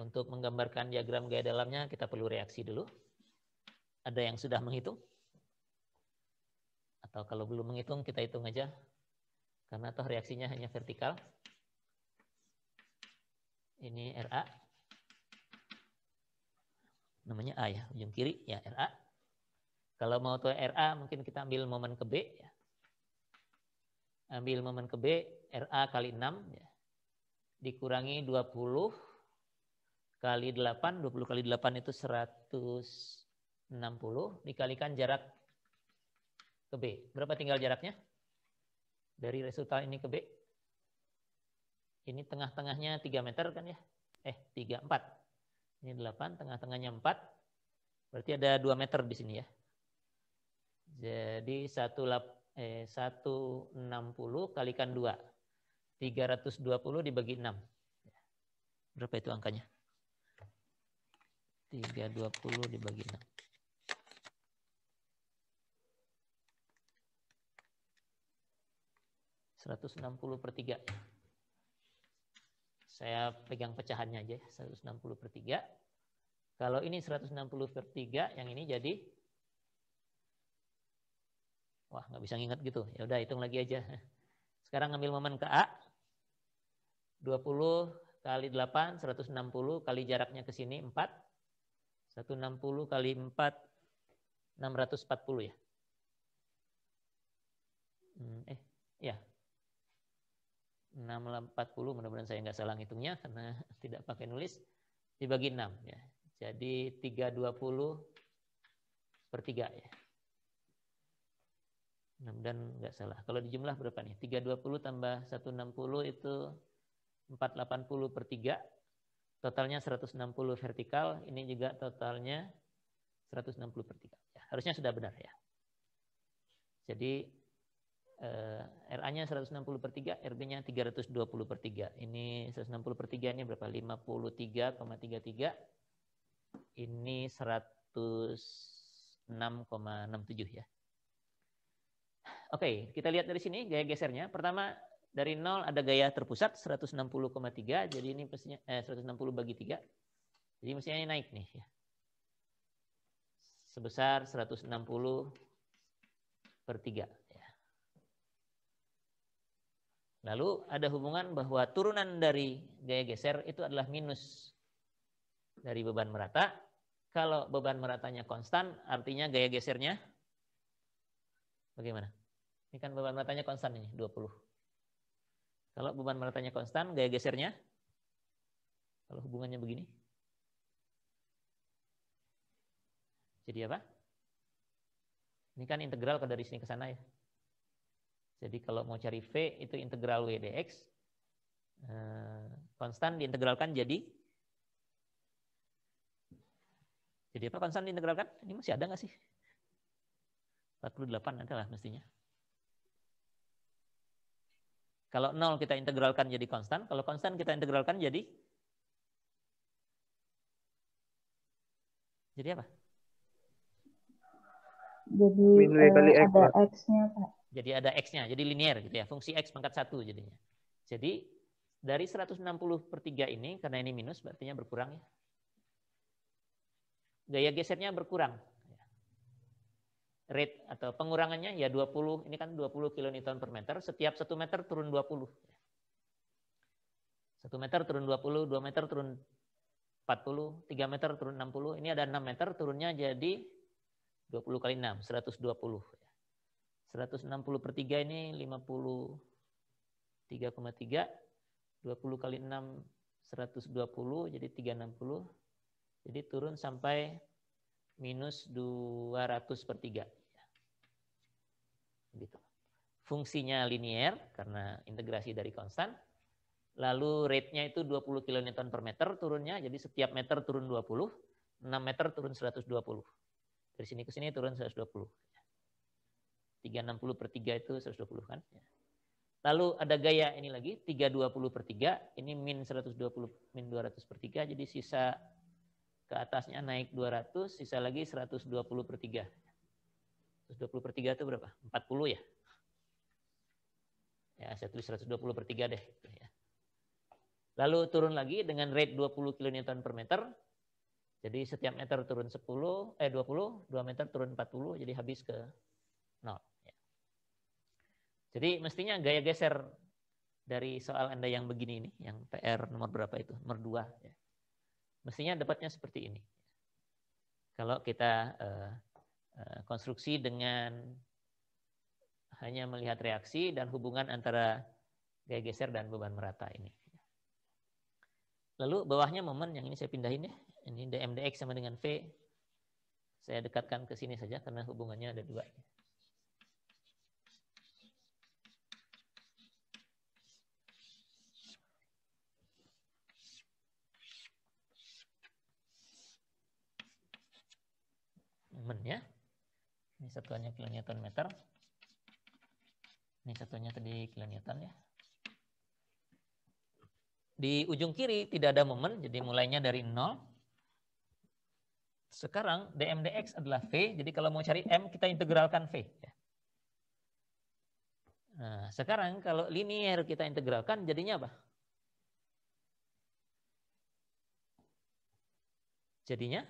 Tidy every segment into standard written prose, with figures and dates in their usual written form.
Untuk menggambarkan diagram gaya dalamnya kita perlu reaksi dulu. Ada yang sudah menghitung? Atau kalau belum menghitung kita hitung aja. Karena toh reaksinya hanya vertikal. Ini RA. Namanya A ya, ujung kiri ya RA. Kalau mau tahu RA mungkin kita ambil momen ke B ya. Ambil momen ke B RA kali 6 ya. Dikurangi 20 kali 8, 20 kali 8 itu 160 dikalikan jarak ke B. Berapa tinggal jaraknya? Dari resultan ini ke B. Ini tengah-tengahnya 3 meter kan ya? 3, 4. Ini 8, tengah-tengahnya 4. Berarti ada 2 meter di sini ya. Jadi 160 kalikan 2. 320 dibagi 6. Berapa itu angkanya? 320 dibagi 6. 160/3. Saya pegang pecahannya aja, 160/3. Kalau ini 160/3, yang ini jadi, wah nggak bisa nginget gitu. Ya udah hitung lagi aja. Sekarang ngambil momen ke A. 20 kali 8, 160 kali jaraknya ke sini 4. 160 kali 4, 640 ya. Ya. 640, mudah-mudahan saya nggak salah ngitungnya karena tidak pakai nulis, dibagi 6 ya. Jadi 320/3 ya. Mudah-mudahan nggak salah. Kalau dijumlah berapa nih? 320 tambah 160 itu 480/3. Totalnya 160 vertikal, ini juga totalnya 160/3. Ya, harusnya sudah benar ya. Jadi RA-nya 160/3, RB-nya 320/3. Ini 160/3 ini berapa? 53,33. Ini 106,67 ya. Oke, kita lihat dari sini gaya gesernya. Pertama dari 0 ada gaya terpusat 160,3. Jadi ini mestinya 160/3. Jadi mestinya ini naik nih ya. Sebesar 160/3. Lalu ada hubungan bahwa turunan dari gaya geser itu adalah minus dari beban merata. Kalau beban meratanya konstan, artinya gaya gesernya bagaimana? Ini kan beban meratanya konstan ini, 20. Kalau beban meratanya konstan, gaya gesernya, kalau hubungannya begini, jadi apa? Ini kan integral kalau dari sini ke sana ya. Jadi kalau mau cari V itu integral W dx. Konstan diintegralkan jadi apa? Konstan diintegralkan? Ini masih ada nggak sih? 48 adalah mestinya. Kalau 0 kita integralkan jadi konstan. Kalau konstan kita integralkan jadi apa? Jadi ada X-nya, Pak. Jadi ada X-nya, jadi linear gitu ya. Fungsi X pangkat 1 jadinya. Jadi dari 160/3 ini, karena ini minus, berarti berkurang ya. Gaya gesernya berkurang. Rate atau pengurangannya ya 20, ini kan 20 kN/meter, setiap 1 meter turun 20. 1 meter turun 20, 2 meter turun 40, 3 meter turun 60, ini ada 6 meter turunnya jadi 20 kali 6, 120. 160/3 ini 53,3, 20 kali 6, 120, jadi 360. Jadi turun sampai minus 200/3. Gitu. Fungsinya linear karena integrasi dari konstan. Lalu rate-nya itu 20 kN/meter turunnya, jadi setiap meter turun 20, 6 meter turun 120. Dari sini ke sini turun 120. 360/3 itu 120 kan. Lalu ada gaya ini lagi, 320/3, ini min 120, min 200/3, jadi sisa ke atasnya naik 200, sisa lagi 120/3. 120/3 itu berapa? 40 ya? Ya, saya tulis 120/3 deh. Lalu turun lagi dengan rate 20 kN per meter. Jadi setiap meter turun 20, 2 meter turun 40, jadi habis ke 0. Jadi mestinya gaya geser dari soal Anda yang begini ini, yang PR nomor berapa itu? Nomor 2. Ya. Mestinya dapatnya seperti ini. Kalau kita konstruksi dengan hanya melihat reaksi dan hubungan antara gaya geser dan beban merata ini. Lalu bawahnya momen yang ini saya pindahin ya. Ini dm dx sama dengan V. Saya dekatkan ke sini saja karena hubungannya ada 2. Momennya. Ini satuannya kilonewton meter. Ini satuannya tadi kilonewton ya. Di ujung kiri tidak ada momen, jadi mulainya dari 0. Sekarang dm dx adalah V, jadi kalau mau cari M kita integralkan V. Nah, sekarang kalau linear kita integralkan jadinya apa? Jadinya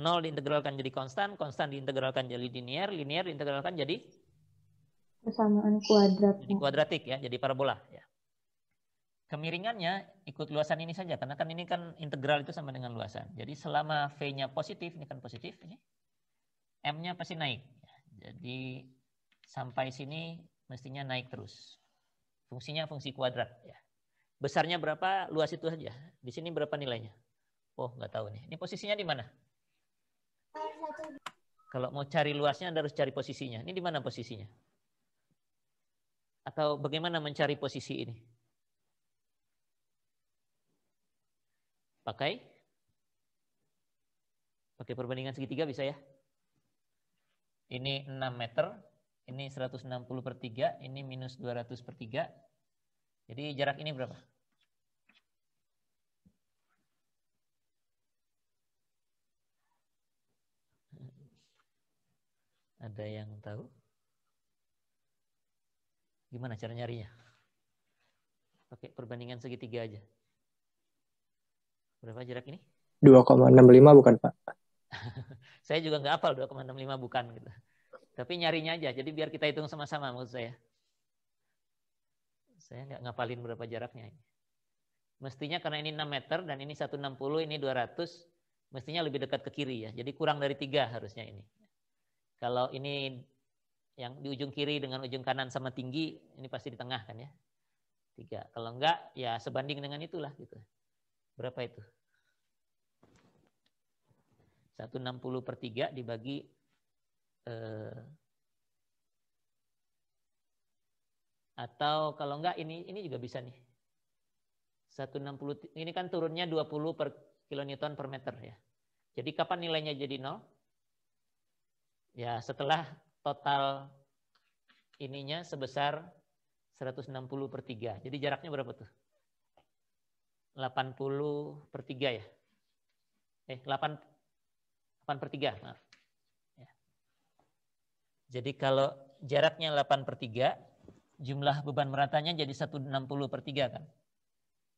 0 diintegralkan jadi konstan, konstan diintegralkan jadi linear, linear diintegralkan jadi persamaan kuadrat. Jadi kuadratik ya, jadi parabola ya. Kemiringannya ikut luasan ini saja, karena kan ini kan integral itu sama dengan luasan. Jadi selama V-nya positif, ini kan positif, ini M-nya pasti naik. Jadi sampai sini mestinya naik terus. Fungsinya fungsi kuadrat ya. Besarnya berapa, luas itu saja. Di sini berapa nilainya? Oh, nggak tahu nih. Ini posisinya di mana? Kalau mau cari luasnya Anda harus cari posisinya. Ini di mana posisinya? Atau bagaimana mencari posisi ini? Pakai perbandingan segitiga bisa ya. Ini 6 meter, ini 160 per 3, ini minus 200 per 3. Jadi jarak ini berapa? Ada yang tahu? Gimana cara nyarinya? Pakai perbandingan segitiga aja. Berapa jarak ini? 2,65 bukan Pak? Saya juga nggak hafal 2,65 bukan gitu. Tapi nyarinya aja, jadi biar kita hitung sama-sama maksud saya. Saya nggak ngapalin berapa jaraknya ini. Mestinya karena ini 6 meter dan ini 160, ini 200, mestinya lebih dekat ke kiri ya. Jadi kurang dari 3 harusnya ini. Kalau ini yang di ujung kiri dengan ujung kanan sama tinggi, ini pasti di tengah kan ya. 3. Kalau enggak, ya sebanding dengan itulah gitu. Berapa itu? 160 per 3 dibagi atau kalau enggak ini juga bisa nih. 160 ini kan turunnya 20 per kilonewton per meter ya. Jadi kapan nilainya jadi 0? Ya setelah total ininya sebesar 160 per 3. Jadi jaraknya berapa tuh? 80 per 3 ya? 8 per 3. Maaf. Ya. Jadi kalau jaraknya 8 per 3, jumlah beban meratanya jadi 160 per 3 kan?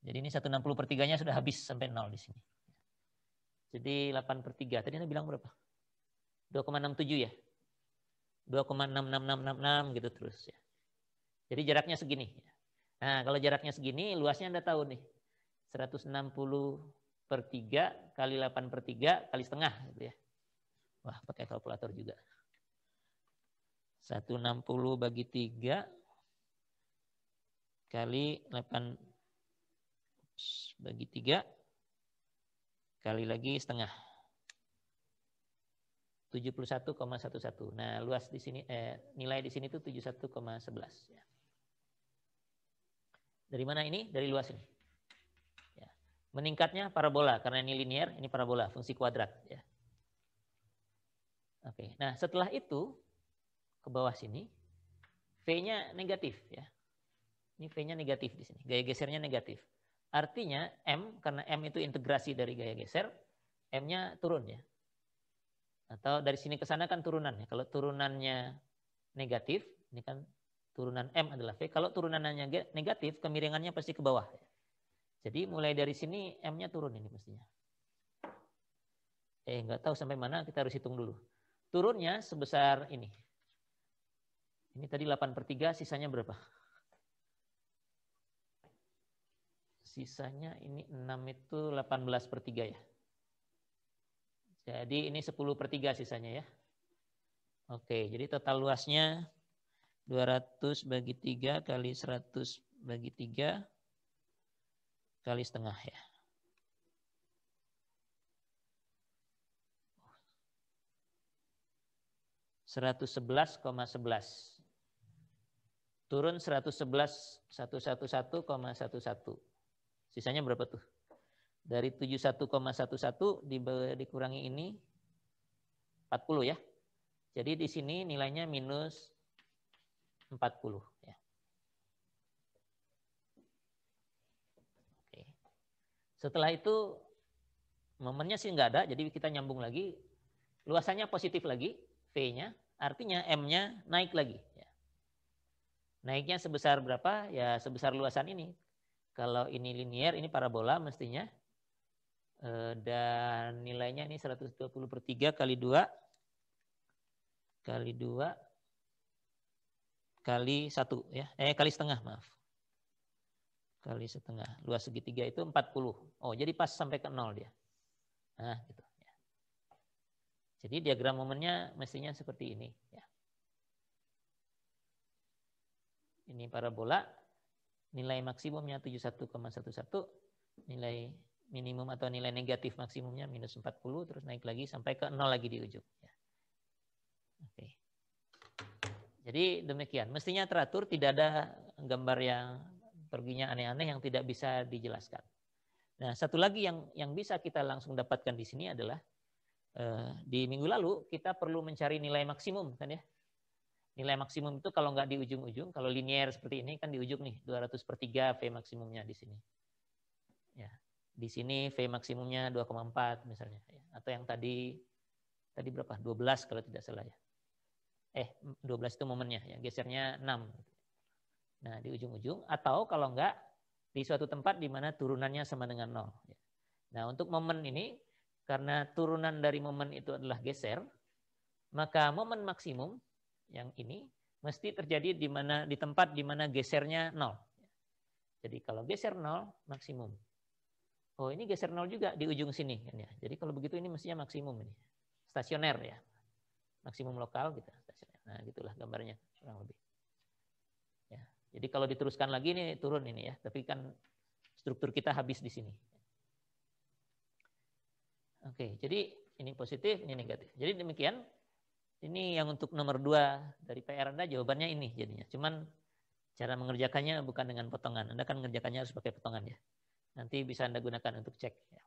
Jadi ini 160 per 3-nya sudah habis sampai 0 di sini. Jadi 8 per 3. Tadi Anda bilang berapa? 2,67 ya? 2,66666 gitu terus ya. Jadi jaraknya segini. Nah kalau jaraknya segini, luasnya Anda tahu nih. 160 per 3 kali 8 per 3 kali setengah gitu ya. Wah pakai kalkulator juga. 160 bagi 3 kali 8 bagi 3 kali lagi setengah. 71,11. Nah, luas di sini nilai di sini tuh 71,11 ya. Dari mana ini? Dari luas ini. Ya. Meningkatnya parabola karena ini linear, ini parabola, fungsi kuadrat ya. Oke. Nah, setelah itu ke bawah sini V-nya negatif ya. Ini V-nya negatif di sini. Gaya gesernya negatif. Artinya M, karena M itu integrasi dari gaya geser, M-nya turun ya. Atau dari sini ke sana kan turunan ya. Kalau turunannya negatif, ini kan turunan M adalah V. Kalau turunannya negatif, kemiringannya pasti ke bawah. Jadi mulai dari sini M-nya turun ini mestinya. Nggak tahu sampai mana, kita harus hitung dulu. Turunnya sebesar ini. Ini tadi 8/3, sisanya berapa? Sisanya ini 6 itu 18/3 ya. Jadi ini 10/3 sisanya ya. Oke, jadi total luasnya 200 bagi 3 kali 100 bagi 3 kali setengah ya. (111,11). Turun 111,111,11. Sisanya berapa tuh? Dari 71,11 dikurangi ini 40 ya. Jadi di sini nilainya minus 40 ya. Oke. Setelah itu momennya sih nggak ada, jadi kita nyambung lagi. Luasannya positif lagi, V-nya, artinya M-nya naik lagi. Ya. Naiknya sebesar berapa? Ya sebesar luasan ini. Kalau ini linier, ini parabola mestinya. Dan nilainya ini 120/3 kali 2 kali 2 kali 1 ya. Kali setengah, maaf. Kali setengah. Luas segitiga itu 40. Oh, jadi pas sampai ke 0 dia. Nah, gitu ya. Jadi diagram momennya mestinya seperti ini ya. Ini parabola, nilai maksimumnya 71,11, nilai minimum atau nilai negatif maksimumnya minus 40, terus naik lagi sampai ke 0 lagi di ujung. Ya. Oke. Jadi demikian, mestinya teratur, tidak ada gambar yang perginya aneh-aneh yang tidak bisa dijelaskan. Nah, satu lagi yang bisa kita langsung dapatkan di sini adalah di minggu lalu kita perlu mencari nilai maksimum kan ya. Nilai maksimum itu kalau nggak di ujung-ujung, kalau linier seperti ini kan di ujung nih 200/3 V maksimumnya di sini. Ya. Di sini V maksimumnya 2,4 misalnya. Atau yang tadi berapa? 12 kalau tidak salah ya. 12 itu momennya, ya gesernya 6. Nah di ujung-ujung. Atau kalau enggak, di suatu tempat di mana turunannya sama dengan 0. Nah untuk momen ini, karena turunan dari momen itu adalah geser, maka momen maksimum yang ini mesti terjadi di tempat di mana gesernya 0. Jadi kalau geser 0, maksimum. Oh ini geser 0 juga di ujung sini. Jadi kalau begitu ini mestinya maksimum ini. Stasioner ya. Maksimum lokal gitu. Stasioner. Nah gitulah gambarnya kurang lebih. Ya. Jadi kalau diteruskan lagi ini turun ini ya. Tapi kan struktur kita habis di sini. Oke, jadi ini positif, ini negatif. Jadi demikian. Ini yang untuk nomor 2 dari PR Anda jawabannya ini jadinya. Cuman cara mengerjakannya bukan dengan potongan. Anda kan mengerjakannya harus pakai potongan ya. Nanti bisa Anda gunakan untuk cek. Ya.